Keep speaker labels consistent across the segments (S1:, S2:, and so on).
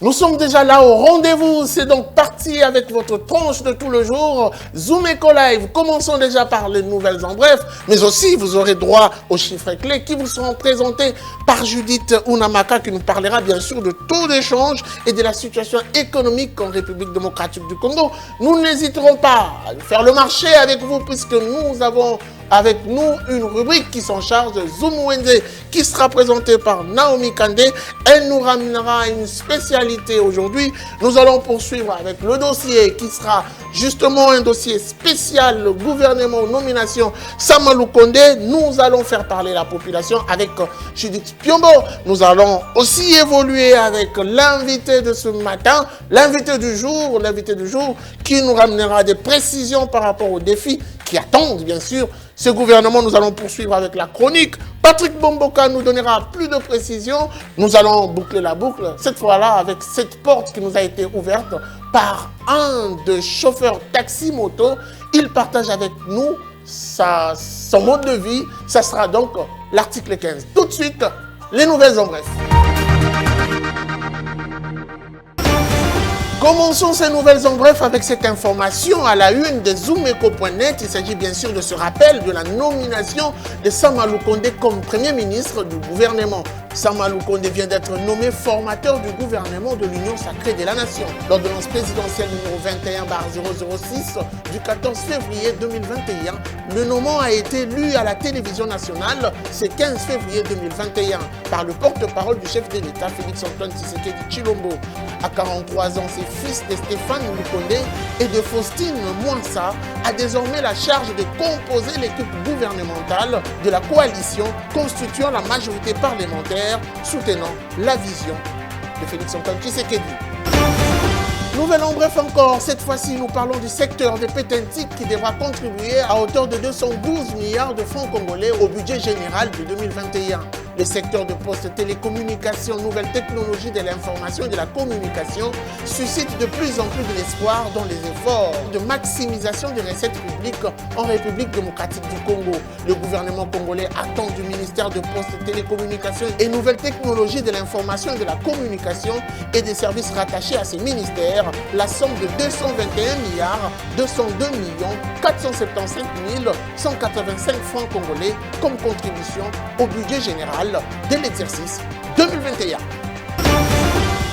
S1: Nous sommes déjà là au rendez-vous, c'est donc parti avec votre tranche de tout le jour, Zoom Eco Live. Commençons déjà par les nouvelles en bref, mais aussi vous aurez droit aux chiffres clés qui vous seront présentés par Judith Unamaka qui nous parlera bien sûr de taux d'échange et de la situation économique en République démocratique du Congo. Nous n'hésiterons pas à faire le marché avec vous puisque nous avons avec nous une rubrique qui s'en charge, Zoom Wednesday, qui sera présentée par Naomi Kandé. Elle nous ramènera une spécialité aujourd'hui. Nous allons poursuivre avec le dossier qui sera justement un dossier spécial, le gouvernement nomination Sama Lukonde. Nous allons faire parler la population avec Judith Piombo. Nous allons aussi évoluer avec l'invité de ce matin, l'invité du jour qui nous ramènera des précisions par rapport aux défis qui attendent bien sûr ce gouvernement. Nous allons poursuivre avec la chronique. Patrick Bomboka nous donnera plus de précisions. Nous allons boucler la boucle, cette fois-là avec cette porte qui nous a été ouverte par un de chauffeurs taxi-moto. Il partage avec nous son mode de vie. Ça sera donc l'article 15. Tout de suite, les nouvelles en bref. Commençons ces nouvelles en bref avec cette information à la une de Zoomeco.net. Il s'agit bien sûr de ce rappel de la nomination de Sama Lukonde comme Premier ministre du gouvernement. Sama Lukonde vient d'être nommé formateur du gouvernement de l'Union sacrée de la Nation. L'ordonnance présidentielle numéro 21/006 du 14 février 2021, le nommant a été lu à la télévision nationale ce 15 février 2021 par le porte-parole du chef de l'État, Félix-Antoine Tshisekedi Tshilombo. À 43 ans, ses fils de Stéphane Lukonde et de Faustine Mwansa a désormais la charge de composer l'équipe gouvernementale de la coalition constituant la majorité parlementaire soutenant la vision de Félix-Antoine Tshisekedi. Nouvelle en bref encore, cette fois-ci nous parlons du secteur des pétentiques qui devra contribuer à hauteur de 212 milliards de francs congolais au budget général de 2021. Le secteur de postes, télécommunications, nouvelles technologies de l'information et de la communication suscite de plus en plus de l'espoir dans les efforts de maximisation des recettes publiques en République démocratique du Congo. Le gouvernement congolais attend du ministère de postes, télécommunications et nouvelles technologies de l'information et de la communication et des services rattachés à ces ministères la somme de 221 milliards 202 millions 475 185 francs congolais comme contribution au budget général de l'exercice 2021.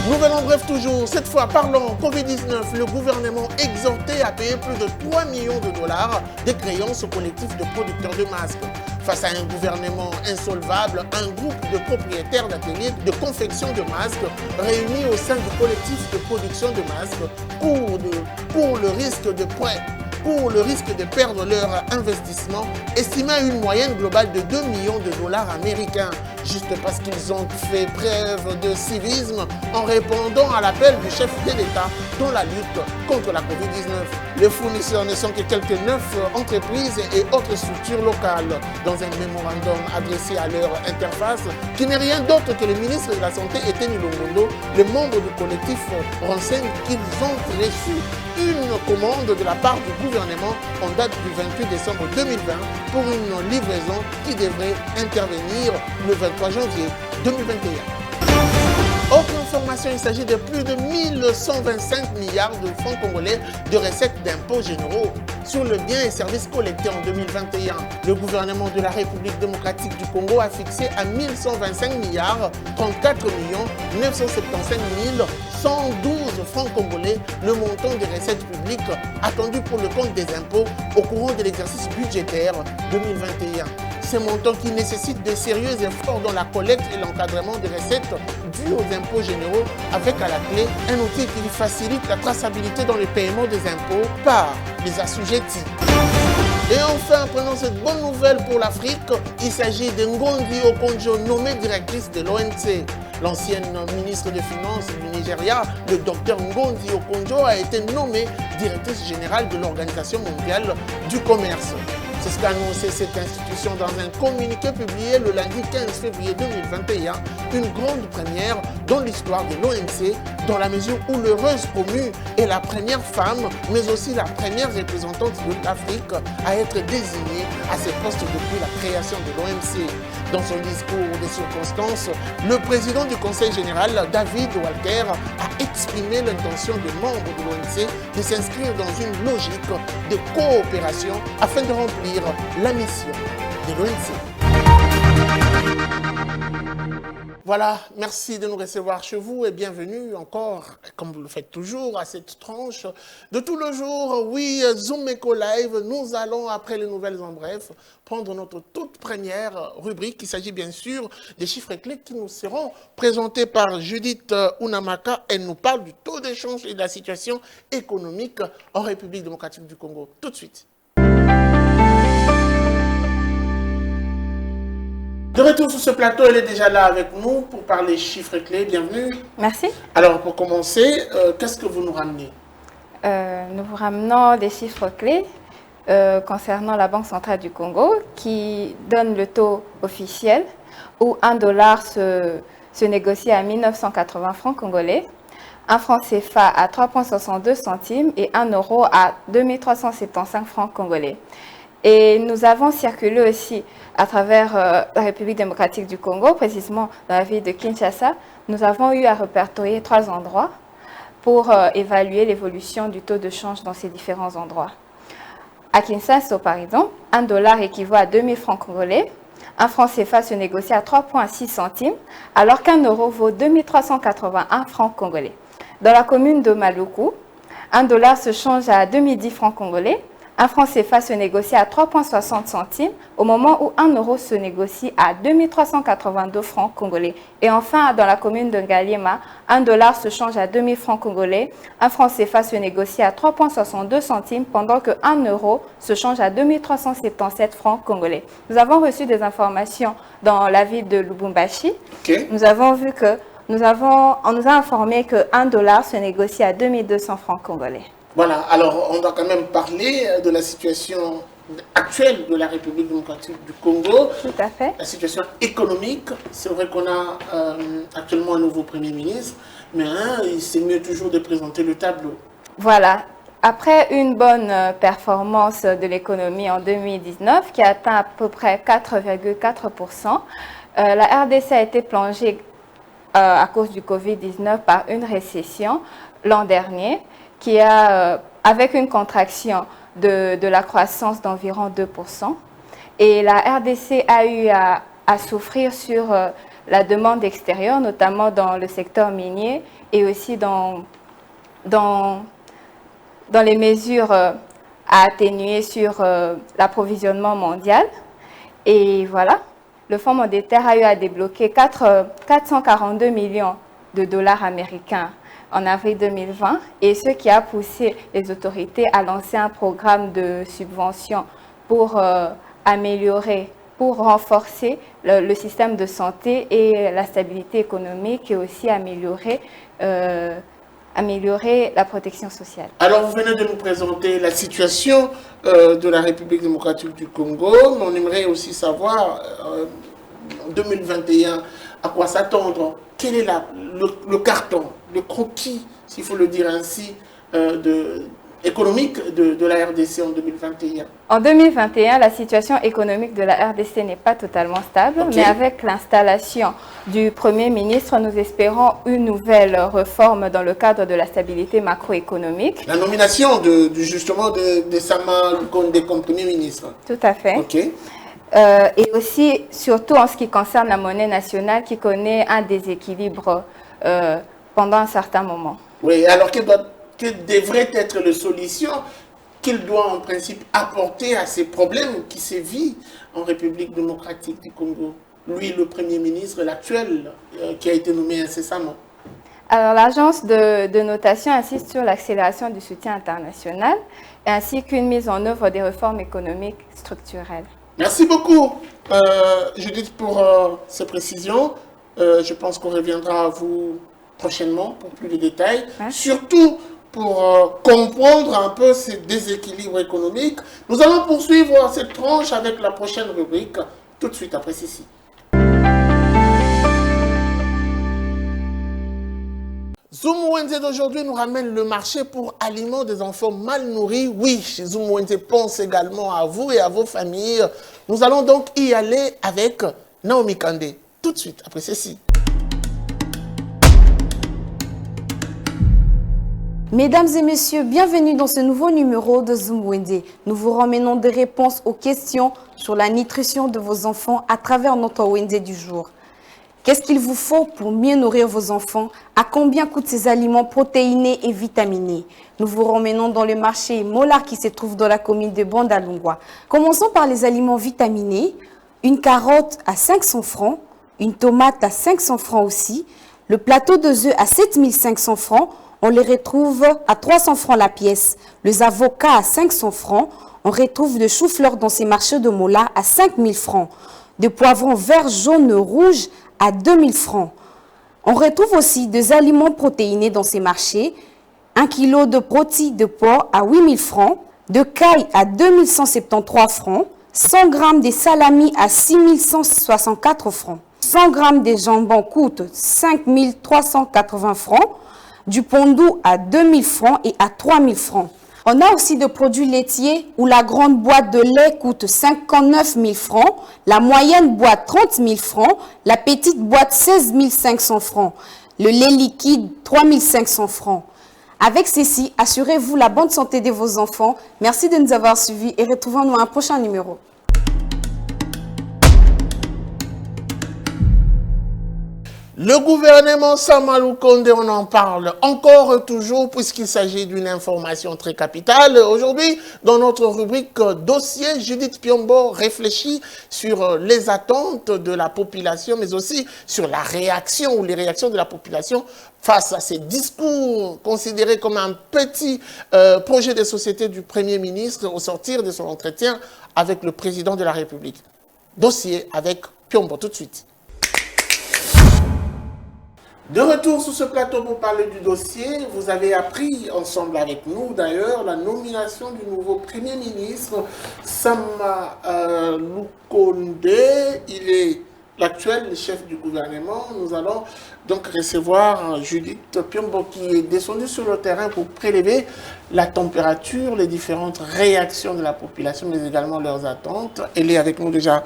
S1: Nouvelle en bref toujours, cette fois parlant Covid-19, le gouvernement exhorté à payer plus de 3 millions de dollars de créances au collectif de producteurs de masques. Face à un gouvernement insolvable, un groupe de propriétaires d'ateliers de confection de masques réunis au sein du collectif de production de masques pour le risque de perdre leur investissement, estimé à une moyenne globale de 2 millions de dollars américains, juste parce qu'ils ont fait preuve de civisme en répondant à l'appel du chef de l'État dans la lutte contre la Covid-19. Les fournisseurs ne sont que quelques 9 entreprises et autres structures locales. Dans un mémorandum adressé à leur interface, qui n'est rien d'autre que le ministre de la Santé, Eteni Longondo, les membres du collectif renseignent qu'ils ont reçu une commande de la part du gouvernement en date du 28 décembre 2020 pour une livraison qui devrait intervenir le 23 janvier 2021. Autre information, il s'agit de plus de 1125 milliards de francs congolais de recettes d'impôts généraux sur le bien et services collectés en 2021. Le gouvernement de la République démocratique du Congo a fixé à 1125 milliards 34 millions 975 112 francs congolais le montant des recettes publiques attendu pour le compte des impôts au courant de l'exercice budgétaire 2021. Ces montants qui nécessitent de sérieux efforts dans la collecte et l'encadrement des recettes dues aux impôts généraux avec à la clé un outil qui facilite la traçabilité dans le paiement des impôts par les assujettis. Et enfin, prenons cette bonne nouvelle pour l'Afrique, il s'agit de Ngozi Okonjo, nommée directrice de l'ONC. L'ancienne ministre des Finances du Nigeria, le docteur Ngozi Okonjo, a été nommée directrice générale de l'Organisation mondiale du commerce. C'est ce qu'a annoncé cette institution dans un communiqué publié le lundi 15 février 2021, une grande première dans l'histoire de l'OMC, dans la mesure où l'heureuse promue est la première femme, mais aussi la première représentante de l'Afrique à être désignée à ce poste depuis la création de l'OMC. Dans son discours de circonstance, le président du Conseil général, David Walker, a exprimé l'intention des membres de l'OMC de s'inscrire dans une logique de coopération afin de remplir la mission de l'OMC. Voilà, merci de nous recevoir chez vous et bienvenue encore, comme vous le faites toujours, à cette tranche de tout le jour. Oui, Zoom Eco Live, nous allons, après les nouvelles en bref, prendre notre toute première rubrique. Il s'agit bien sûr des chiffres clés qui nous seront présentés par Judith Unamaka. Elle nous parle du taux d'échange et de la situation économique en République démocratique du Congo. Tout de suite. De retour sur ce plateau, elle est déjà là avec nous pour parler chiffres clés. Bienvenue.
S2: Merci.
S1: Alors, pour commencer, qu'est-ce que vous nous ramenez?
S2: Nous vous ramenons des chiffres clés concernant la Banque centrale du Congo qui donne le taux officiel où $1 se négocie à 1980 francs congolais, un franc CFA à 3,62 centimes et 1 euro à 2375 francs congolais. Et nous avons circulé aussi à travers la République démocratique du Congo, précisément dans la ville de Kinshasa. Nous avons eu à répertorier 3 endroits pour évaluer l'évolution du taux de change dans ces différents endroits. À Kinshasa, par exemple, $1 équivaut à 2000 francs congolais. Un franc CFA se négocie à 3,6 centimes, alors qu'un euro vaut 2381 francs congolais. Dans la commune de Maluku, $1 se change à 2010 francs congolais. Un franc CFA se négocie à 3,60 centimes au moment où 1 euro se négocie à 2382 francs congolais. Et enfin, dans la commune de Ngaliema, $1 se change à 2000 francs congolais. Un franc CFA se négocie à 3,62 centimes pendant que 1 euro se change à 2377 francs congolais. Nous avons reçu des informations dans la ville de Lubumbashi.
S1: Okay.
S2: Nous avons vu que on nous a informé que $1 se négocie à 2200 francs congolais.
S1: Voilà, alors on doit quand même parler de la situation actuelle de la République démocratique du Congo.
S2: Tout à fait.
S1: La situation économique, c'est vrai qu'on a actuellement un nouveau Premier ministre, mais c'est mieux toujours de présenter le tableau.
S2: Voilà. Après une bonne performance de l'économie en 2019, qui a atteint à peu près 4,4%, la RDC a été plongée à cause du Covid-19 par une récession l'an dernier, qui a, avec une contraction de la croissance d'environ 2%. Et la RDC a eu à souffrir sur la demande extérieure, notamment dans le secteur minier et aussi dans les mesures à atténuer sur l'approvisionnement mondial. Et voilà, le Fonds monétaire a eu à débloquer 442 millions de dollars américains en avril 2020, et ce qui a poussé les autorités à lancer un programme de subvention pour renforcer le système de santé et la stabilité économique, et aussi améliorer la protection sociale.
S1: Alors, vous venez de nous présenter la situation de la République démocratique du Congo, mais on aimerait aussi savoir, en 2021, à quoi s'attendre. Quel est le carton, le croquis, s'il faut le dire ainsi, économique de la RDC en 2021?
S2: En 2021, la situation économique de la RDC n'est pas totalement stable, okay. Mais avec l'installation du Premier ministre, nous espérons une nouvelle réforme dans le cadre de la stabilité macroéconomique.
S1: La nomination justement de Sama Lukonde comme Premier ministre.
S2: Tout à fait.
S1: Okay.
S2: Et aussi, surtout en ce qui concerne la monnaie nationale qui connaît un déséquilibre pendant un certain moment.
S1: Oui, alors quelle devrait être la solution qu'il doit en principe apporter à ces problèmes qui sévissent en République démocratique du Congo? Lui, le Premier ministre, l'actuel, qui a été nommé incessamment.
S2: Alors, l'agence de notation insiste sur l'accélération du soutien international ainsi qu'une mise en œuvre des réformes économiques structurelles.
S1: Merci beaucoup, Judith, pour ces précisions. Je pense qu'on reviendra à vous prochainement pour plus de détails. Merci. Surtout pour comprendre un peu ces déséquilibres économiques. Nous allons poursuivre cette tranche avec la prochaine rubrique, tout de suite après ceci. Zoom Wednesday d'aujourd'hui nous ramène le marché pour aliments des enfants mal nourris. Oui, chez Zoom Wednesday pense également à vous et à vos familles. Nous allons donc y aller avec Naomi Kandé. Tout de suite, après ceci.
S3: Mesdames et messieurs, bienvenue dans ce nouveau numéro de Zoom Wednesday. Nous vous ramenons des réponses aux questions sur la nutrition de vos enfants à travers notre Wednesday du jour. Qu'est-ce qu'il vous faut pour mieux nourrir vos enfants? À combien coûtent ces aliments protéinés et vitaminés? Nous vous ramenons dans le marché Molar qui se trouve dans la commune de Bandalungwa. Commençons par les aliments vitaminés. Une carotte à 500 francs, une tomate à 500 francs aussi, le plateau de œufs à 7500 francs, on les retrouve à 300 francs la pièce. Les avocats à 500 francs, on retrouve le chou-fleur dans ces marchés de Molar à 5000 francs. Des poivrons verts, jaunes, rouges à 2000 francs. On retrouve aussi des aliments protéinés dans ces marchés. 1 kg de rôti de porc à 8000 francs, de caille à 2173 francs, 100 g de salami à 6164 francs, 100 g de jambon coûte 5380 francs, du pondou à 2000 francs et à 3000 francs. On a aussi des produits laitiers où la grande boîte de lait coûte 59 000 francs, la moyenne boîte 30 000 francs, la petite boîte 16 500 francs, le lait liquide 3 500 francs. Avec ceci, assurez-vous la bonne santé de vos enfants. Merci de nous avoir suivis et retrouvons-nous à un prochain numéro.
S1: Le gouvernement Sama Lukonde, on en parle encore toujours puisqu'il s'agit d'une information très capitale. Aujourd'hui, dans notre rubrique dossier, Judith Piombo réfléchit sur les attentes de la population, mais aussi sur la réaction ou les réactions de la population face à ces discours considérés comme un petit projet de société du Premier ministre au sortir de son entretien avec le président de la République. Dossier avec Piombo tout de suite. De retour sur ce plateau pour parler du dossier, vous avez appris ensemble avec nous d'ailleurs la nomination du nouveau Premier ministre Sama Lukonde. Il est l'actuel chef du gouvernement. Nous allons donc recevoir Judith Piombo qui est descendue sur le terrain pour prélever la température, les différentes réactions de la population, mais également leurs attentes. Elle est avec nous déjà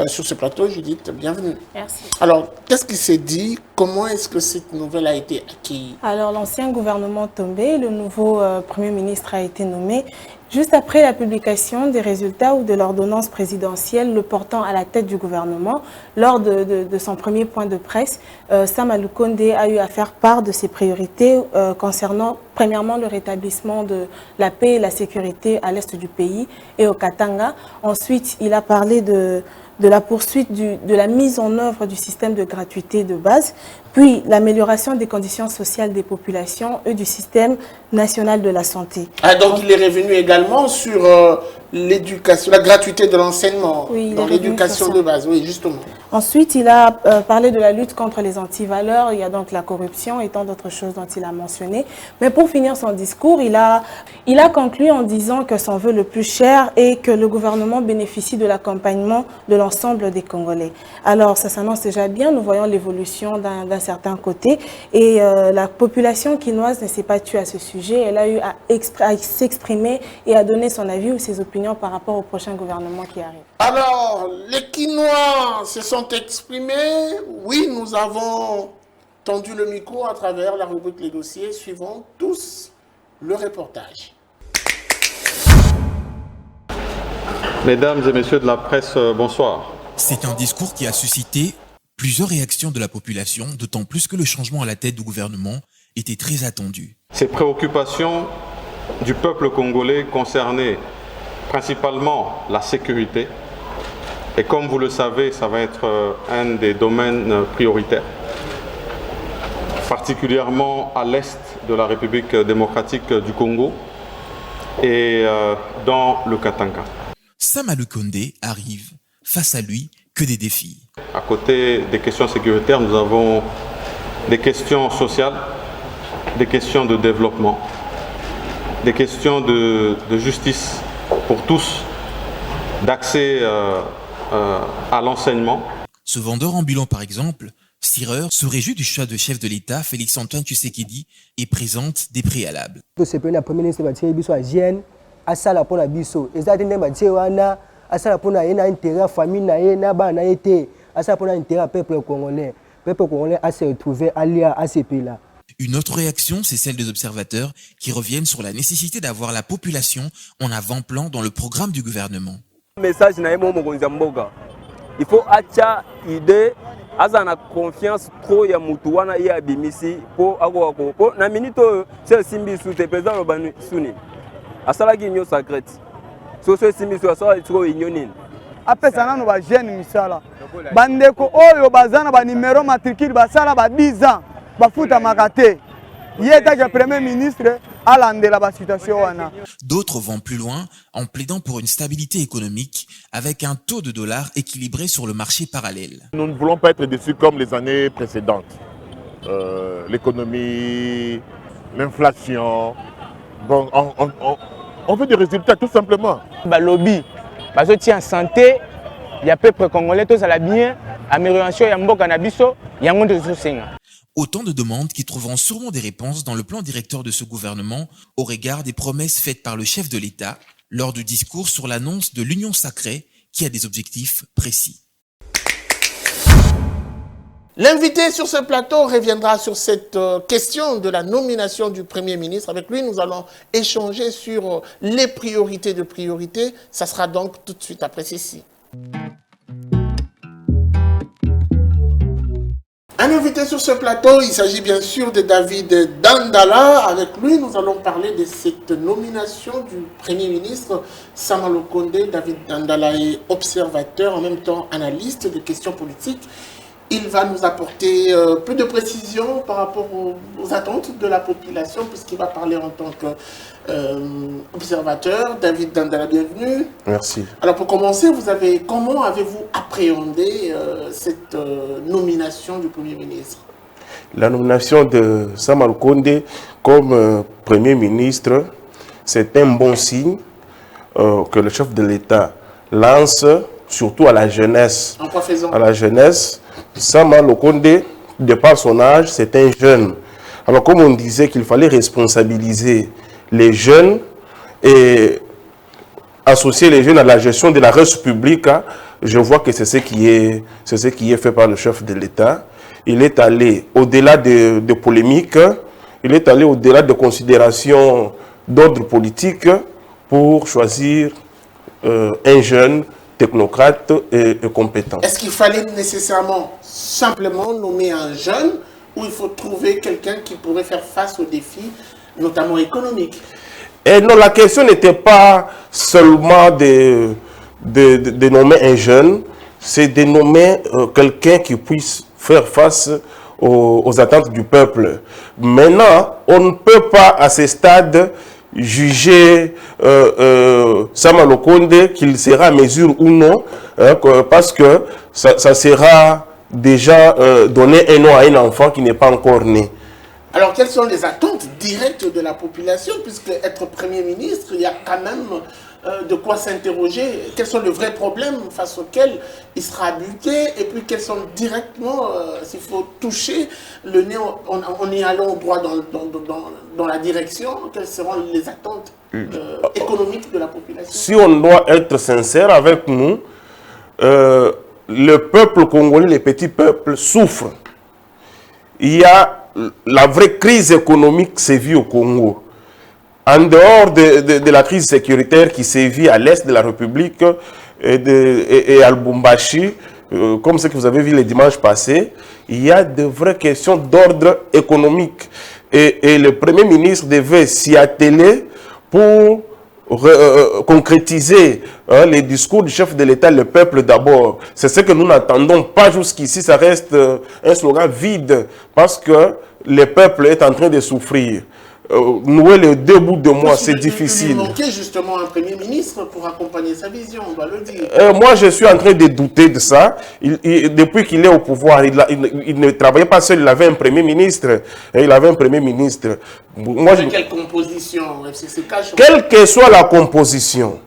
S1: sur ce plateau. Judith, bienvenue.
S4: Merci.
S1: Alors, qu'est-ce qui s'est dit? Comment est-ce que cette nouvelle a été acquise?
S4: Alors, l'ancien gouvernement tombé, le nouveau Premier ministre a été nommé juste après la publication des résultats ou de l'ordonnance présidentielle le portant à la tête du gouvernement. Lors de son premier point de presse, Sama Lukonde a eu à faire part de ses priorités concernant premièrement le rétablissement de la paix et la sécurité à l'est du pays et au Katanga. Ensuite, il a parlé de la poursuite de la mise en œuvre du système de gratuité de base, puis l'amélioration des conditions sociales des populations et du système national de la santé.
S1: Ah, donc il est revenu également sur l'éducation, la gratuité de l'enseignement,
S4: oui,
S1: dans l'éducation de base, oui, justement.
S4: Ensuite, il a parlé de la lutte contre les antivaleurs, il y a donc la corruption et tant d'autres choses dont il a mentionné. Mais pour finir son discours, il a conclu en disant que son vœu le plus cher est que le gouvernement bénéficie de l'accompagnement de l'ensemble des Congolais. Alors, ça s'annonce déjà bien, nous voyons l'évolution d'un certain côté et la population quinoise ne s'est pas tue à ce sujet, elle a eu à s'exprimer et à donner son avis ou ses opinions par rapport au prochain gouvernement qui arrive.
S1: Alors, les Quinois se sont exprimés. Oui, nous avons tendu le micro à travers la rubrique Les Dossiers. Suivons tous le reportage.
S5: Mesdames et messieurs de la presse, bonsoir.
S6: C'est un discours qui a suscité plusieurs réactions de la population, d'autant plus que le changement à la tête du gouvernement était très attendu.
S5: Ces préoccupations du peuple congolais concernaient principalement la sécurité. Et comme vous le savez, ça va être un des domaines prioritaires, particulièrement à l'est de la République démocratique du Congo et dans le Katanga.
S6: Sama Lukonde arrive face à lui que des défis.
S5: À côté des questions sécuritaires, nous avons des questions sociales, des questions de développement, des questions de justice pour tous, d'accès à l'enseignement.
S6: Ce vendeur ambulant, par exemple, Sireur se réjouit du choix de chef de l'État, Félix-Antoine Tshisekedi, et présente des préalables.
S7: Le Premier ministre a sala pour la biso. Exactement, a sala pour na intérêt famille na ba na été, a sala pour intérêt peuple congolais. Peuple congolais a se retrouvé allié à ces pays-là.
S6: Une autre réaction, c'est celle des observateurs qui reviennent sur la nécessité d'avoir la population en avant-plan dans le programme du gouvernement.
S8: Message na yemo mokonzi mboka. Il faut acha idée azana confiance trop ya mutu wana ya bimisi po ako po na minito c'est simbi sous te président lobanu suni. Asala ki nyo sacrète. So simbi sous asala trop ignonine.
S9: Apesa nano ba jeune misala. Bandeko oyo bazana ba numéro matricule basala ba 10 ans. Bafuta makate. Yeta que premier ministre alandela ba situation wana.
S6: D'autres vont plus loin en plaidant pour une stabilité économique avec un taux de dollar équilibré sur le marché parallèle.
S10: Nous ne voulons pas être déçus comme les années précédentes. L'économie, l'inflation. Bon, on veut des résultats tout simplement.
S9: Ba lobby, ba zo tient santé, il y a peuple congolais tout ça la bien, amélioration ya mboka na biso, yango ndezo senga.
S6: Autant de demandes qui trouveront sûrement des réponses dans le plan directeur de ce gouvernement au regard des promesses faites par le chef de l'État lors du discours sur l'annonce de l'Union sacrée qui a des objectifs précis.
S1: L'invité sur ce plateau reviendra sur cette question de la nomination du Premier ministre. Avec lui, nous allons échanger sur les priorités de priorité. Ça sera donc tout de suite après ceci. Un invité sur ce plateau, il s'agit bien sûr de David Dandala. Avec lui, nous allons parler de cette nomination du Premier ministre Sama Lukonde. David Dandala est observateur, en même temps analyste de questions politiques. Il va nous apporter peu de précisions par rapport aux attentes de la population, puisqu'il va parler en tant qu'observateur. David Dandala, bienvenue.
S10: Merci.
S1: Alors pour commencer, comment avez-vous appréhendé cette nomination du Premier ministre?
S10: La nomination de Sama Lukonde comme Premier ministre, c'est un bon signe que le chef de l'État lance, surtout à la jeunesse.
S1: En quoi faisant?
S10: À la jeunesse. Sama Lukonde, de par son âge, c'est un jeune. Alors comme on disait qu'il fallait responsabiliser les jeunes et associer les jeunes à la gestion de la ressource publique, je vois que c'est ce qui est fait par le chef de l'État. Il est allé au-delà de polémiques, il est allé au-delà de considérations d'ordre politique pour choisir un jeune technocrate et compétent.
S1: Est-ce qu'il fallait nécessairement simplement nommer un jeune ou il faut trouver quelqu'un qui pourrait faire face aux défis, notamment économiques?
S10: Et non, la question n'était pas seulement de nommer un jeune, c'est de nommer quelqu'un qui puisse faire face aux attentes du peuple. Maintenant, on ne peut pas à ce stade juger Sama Lukonde qu'il sera à mesure ou non, parce que ça sera déjà donner un nom à un enfant qui n'est pas encore né.
S1: Alors, quelles sont les attentes directes de la population, puisque être Premier ministre, il y a quand même de quoi s'interroger. Quels sont les vrais problèmes face auxquels il sera buté, et puis quels sont directement, s'il faut toucher le nez en y allant droit dans la direction, quelles seront les attentes économiques de la population?
S10: Si on doit être sincère avec nous, le peuple congolais, les petits peuples souffrent. Il y a la vraie crise économique sévit au Congo. En dehors de la crise sécuritaire qui sévit à l'est de la République et à Lubumbashi, comme ce que vous avez vu les dimanches passés, il y a de vraies questions d'ordre économique. Et le Premier ministre devait s'y atteler pour concrétiser les discours du chef de l'État, le peuple d'abord. C'est ce que nous n'attendons pas jusqu'ici, ça reste un slogan vide, parce que le peuple est en train de souffrir. Nouer les deux bouts de moi, c'est difficile.
S1: Il manquait justement un Premier ministre pour accompagner sa vision, on doit le dire.
S10: Moi, je suis en train de douter de ça. Depuis qu'il est au pouvoir, il ne travaillait pas seul, il avait un Premier ministre. Il avait un Premier ministre. Moi,
S1: quelle composition?
S10: Quelle que soit la composition,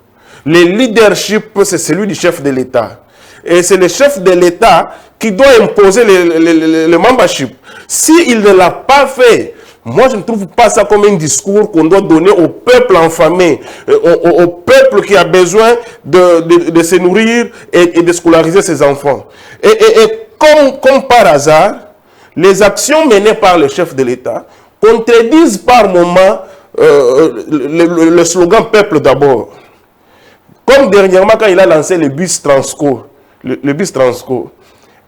S10: le leadership, c'est celui du chef de l'État. Et c'est le chef de l'État qui doit imposer le membership. S'il ne l'a pas fait, moi je ne trouve pas ça comme un discours qu'on doit donner au peuple enfamé, au peuple qui a besoin de se nourrir et de scolariser ses enfants. Et comme par hasard, les actions menées par le chef de l'État contredisent par moments le slogan « Peuple d'abord ». Comme dernièrement, quand il a lancé le bus Transco, le bus Transco,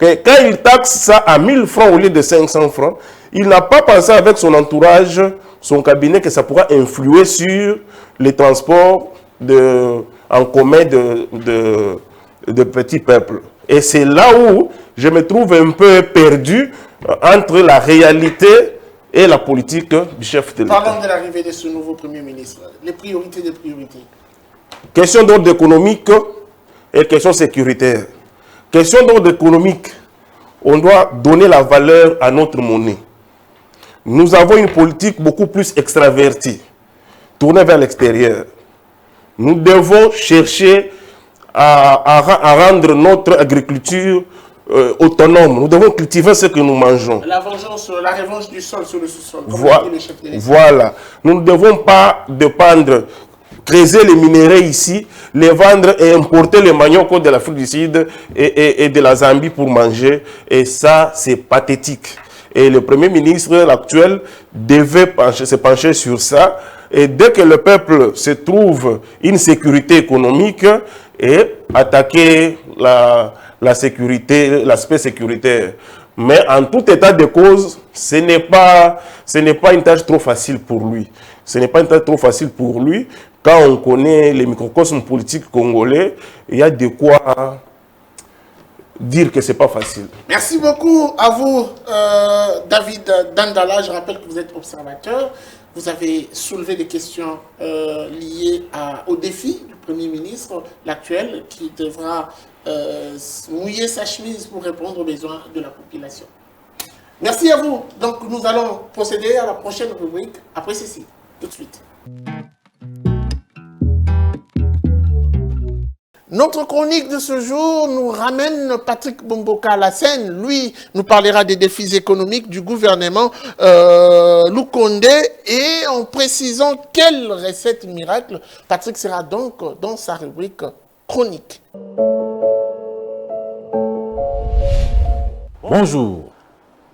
S10: quand il taxe ça à 1000 francs au lieu de 500 francs, il n'a pas pensé avec son entourage, son cabinet, que ça pourra influer sur les transports en commun de petits peuples. Et c'est là où je me trouve un peu perdu entre la réalité et la politique du chef de l'État.
S1: Parlons de l'arrivée de ce nouveau Premier ministre. Les priorités des priorités.
S10: Question d'ordre économique et question sécuritaire. Question d'ordre économique, on doit donner la valeur à notre monnaie. Nous avons une politique beaucoup plus extravertie, tournée vers l'extérieur. Nous devons chercher à rendre notre agriculture autonome. Nous devons cultiver ce que nous mangeons.
S1: La revanche du sol sur le sous-sol.
S10: Voilà. Nous ne devons pas dépendre, creuser les minéraux ici, les vendre et importer les maniocs de l'Afrique du Sud et de la Zambie pour manger. Et ça, c'est pathétique. Et le Premier ministre actuel devait se pencher sur ça. Et dès que le peuple se trouve une sécurité économique et attaquer la sécurité, l'aspect sécuritaire. Mais en tout état de cause, ce n'est pas une tâche trop facile pour lui. Ce n'est pas une tâche trop facile pour lui. Quand on connaît les microcosmes politiques congolais, il y a de quoi dire que ce n'est pas facile.
S1: Merci beaucoup à vous, David Dandala. Je rappelle que vous êtes observateur. Vous avez soulevé des questions liées au défi du Premier ministre, l'actuel, qui devra mouiller sa chemise pour répondre aux besoins de la population. Merci à vous. Donc, nous allons procéder à la prochaine rubrique après ceci, tout de suite. Notre chronique de ce jour nous ramène Patrick Bomboka à la scène. Lui nous parlera des défis économiques du gouvernement Lukonde et en précisant quelle recette miracle. Patrick sera donc dans sa rubrique chronique.
S11: Bonjour.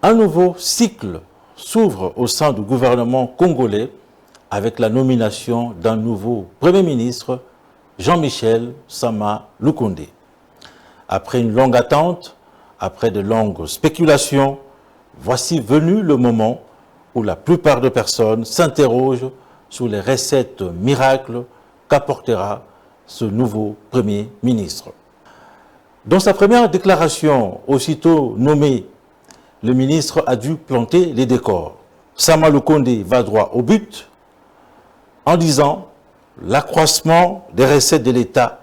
S11: Un nouveau cycle s'ouvre au sein du gouvernement congolais avec la nomination d'un nouveau Premier ministre, Jean-Michel Sama Lukonde. Après une longue attente, après de longues spéculations, voici venu le moment où la plupart des personnes s'interrogent sur les recettes miracles qu'apportera ce nouveau Premier ministre. Dans sa première déclaration, aussitôt nommé, le ministre a dû planter les décors. Sama Lukonde va droit au but en disant l'accroissement des recettes de l'État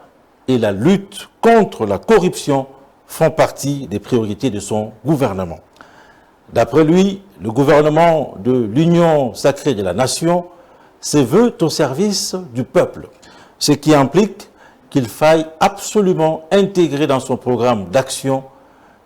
S11: et la lutte contre la corruption font partie des priorités de son gouvernement. D'après lui, le gouvernement de l'Union sacrée de la nation se veut au service du peuple, ce qui implique qu'il faille absolument intégrer dans son programme d'action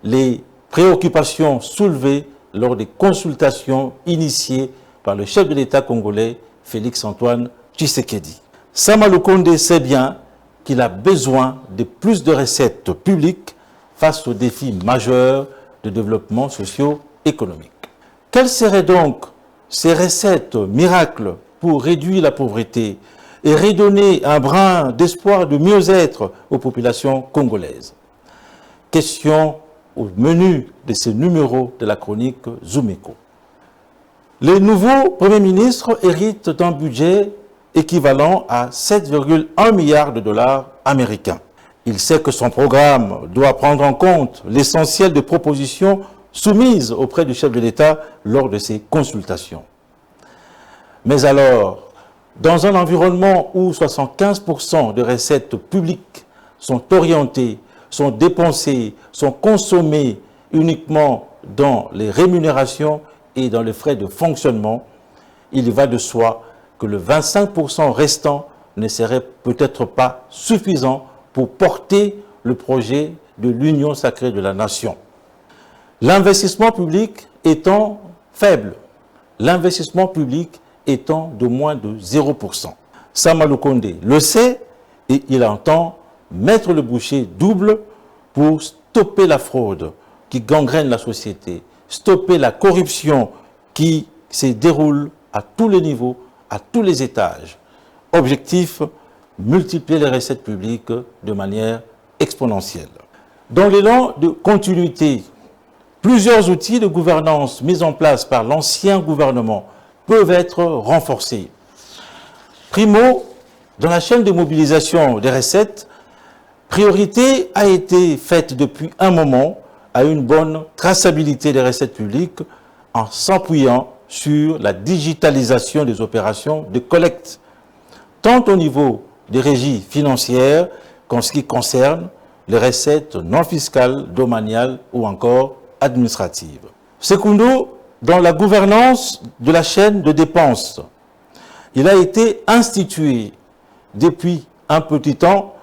S11: les préoccupations soulevées lors des consultations initiées par le chef de l'État congolais, Félix-Antoine Tshisekedi. Sama Lukonde sait bien qu'il a besoin de plus de recettes publiques face aux défis majeurs de développement socio-économique. Quelles seraient donc ces recettes miracles pour réduire la pauvreté et redonner un brin d'espoir de mieux-être aux populations congolaises? Question au menu de ce numéro de la chronique Zoom Echo. Le nouveau Premier ministre hérite d'un budget équivalent à 7,1 milliards de dollars américains. Il sait que son programme doit prendre en compte l'essentiel des propositions soumises auprès du chef de l'État lors de ses consultations. Mais alors, dans un environnement où 75% des recettes publiques sont orientées, sont dépensées, sont consommées uniquement dans les rémunérations et dans les frais de fonctionnement, il va de soi que le 25% restant ne serait peut-être pas suffisant pour porter le projet de l'union sacrée de la nation. L'investissement public étant faible, l'investissement public étant de moins de 0%. Sama Lukonde le sait et il entend mettre le boucher double pour stopper la fraude qui gangrène la société, stopper la corruption qui se déroule à tous les niveaux, à tous les étages. Objectif, multiplier les recettes publiques de manière exponentielle. Dans l'élan de continuité, plusieurs outils de gouvernance mis en place par l'ancien gouvernement peuvent être renforcés. Primo, dans la chaîne de mobilisation des recettes, priorité a été faite depuis un moment à une bonne traçabilité des recettes publiques en s'appuyant sur la digitalisation des opérations de collecte, tant au niveau des régies financières qu'en ce qui concerne les recettes non fiscales, domaniales ou encore administratives. Secundo, dans la gouvernance de la chaîne de dépenses, il a été institué depuis un petit temps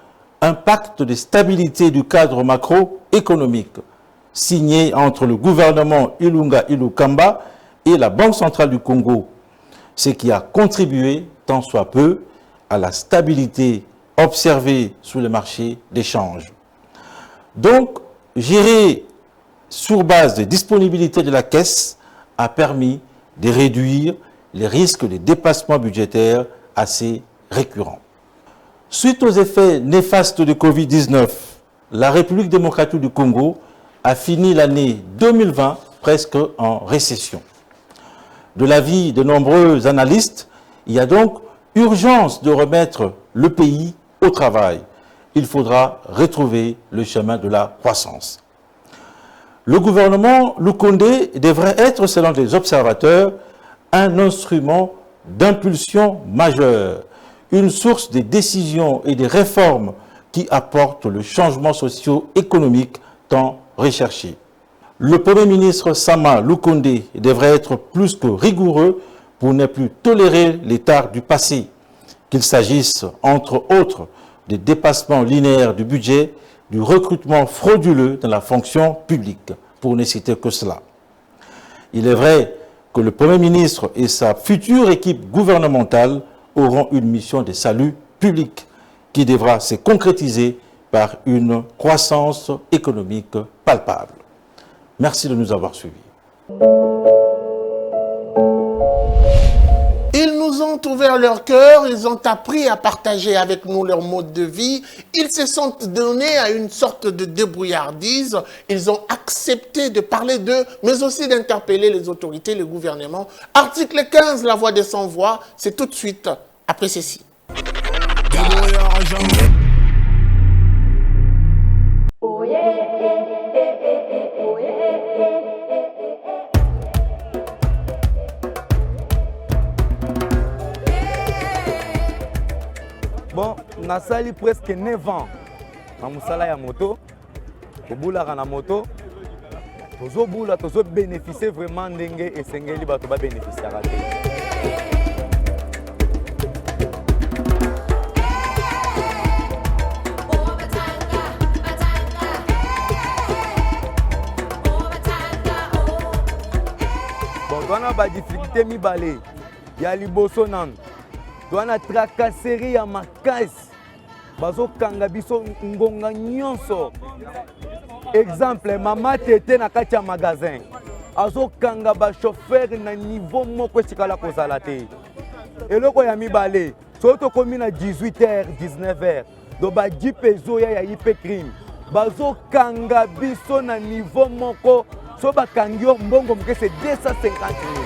S11: un pacte de stabilité du cadre macroéconomique signé entre le gouvernement Ilunga Ilukamba et la Banque centrale du Congo, ce qui a contribué tant soit peu à la stabilité observée sous les marchés d'échange. Donc, gérer sur base de disponibilité de la caisse a permis de réduire les risques de dépassement budgétaire assez récurrents. Suite aux effets néfastes de Covid-19, la République démocratique du Congo a fini l'année 2020 presque en récession. De l'avis de nombreux analystes, il y a donc urgence de remettre le pays au travail. Il faudra retrouver le chemin de la croissance. Le gouvernement Lukonde devrait être, selon les observateurs, un instrument d'impulsion majeure, une source de décisions et de réformes qui apportent le changement socio-économique tant recherché. Le Premier ministre Sama Lukonde devrait être plus que rigoureux pour ne plus tolérer les tares du passé, qu'il s'agisse, entre autres, des dépassements linéaires du budget, du recrutement frauduleux dans la fonction publique, pour ne citer que cela. Il est vrai que le Premier ministre et sa future équipe gouvernementale auront une mission de salut public qui devra se concrétiser par une croissance économique palpable. Merci de nous avoir suivis.
S1: Ils nous ont ouvert leur cœur, ils ont appris à partager avec nous leur mode de vie, ils se sont donnés à une sorte de débrouillardise, ils ont accepté de parler d'eux, mais aussi d'interpeller les autorités, le gouvernement. Article 15, la voix des sans-voix, c'est tout de suite après ceci.
S12: Bon, nasali presque 9 ans na musala ya moto, kobulaka na moto, tozobula tozo bénéficier vraiment ndenge esengeli bato ba bénéficiara te. Bon, on a ba difficulté mibale ya liboso nanu. Doana tracasserie ya makasi bazo kanga biso ngonga nyonso. Exemple, mama tete na kati ya magasin azo kanga ba chauffeur na niveau moko esikala kozala te. Eloko ya mibale soto komi na 18h 19h do ba jipezo ya IP crime bazo kanga biso na niveau moko so ba kangio mbongo mke c'est 250 000.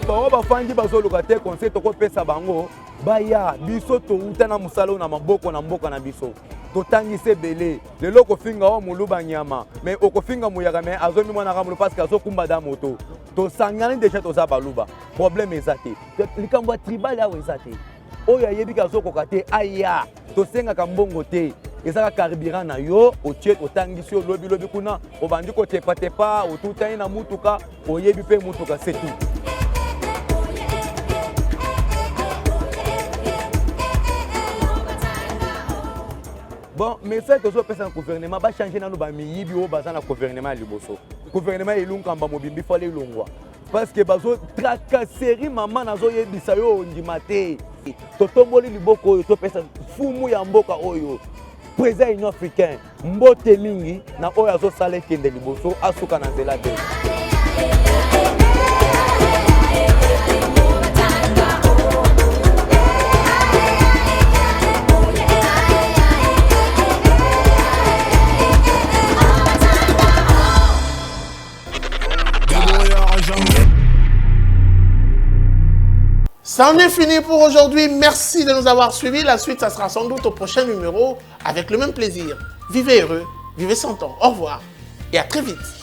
S12: Bao bafandi bazoluka te conseil toko pesa bango baya biso to uta na musalo na maboko na mboka na biso totangise belé lelo ko finga wa muluba nyama mais okofinga muyaga mais azomi mwana kamulu parce que azokumba da moto to sangani déjà to za baluba problème ezate likambo tribal ya ezate oya yebi ka zokoka te aya to senga ka mbongo te ezaka carburant na yo otie otangisi yo lobi kuna obandi ko tepa tepa otutani na mutuka oyebi pe mutuka c'est tout. Bon, message que je pense au gouvernement va changer dans nos miyibi au bazan le gouvernement liboso. Gouvernement ilunga mbamobimbi fallait longwa. Parce que bazo tracasserie maman nazo yebisa yo ndimate. Totomboli liboko to pesa fumu ya mboka oyo. Président Union africain mbote mingi na oyo azo sale kende liboso asuka na nzela te.
S1: Ça en est fini pour aujourd'hui. Merci de nous avoir suivis. La suite, ça sera sans doute au prochain numéro avec le même plaisir. Vivez heureux, vivez sans temps. Au revoir et à très vite.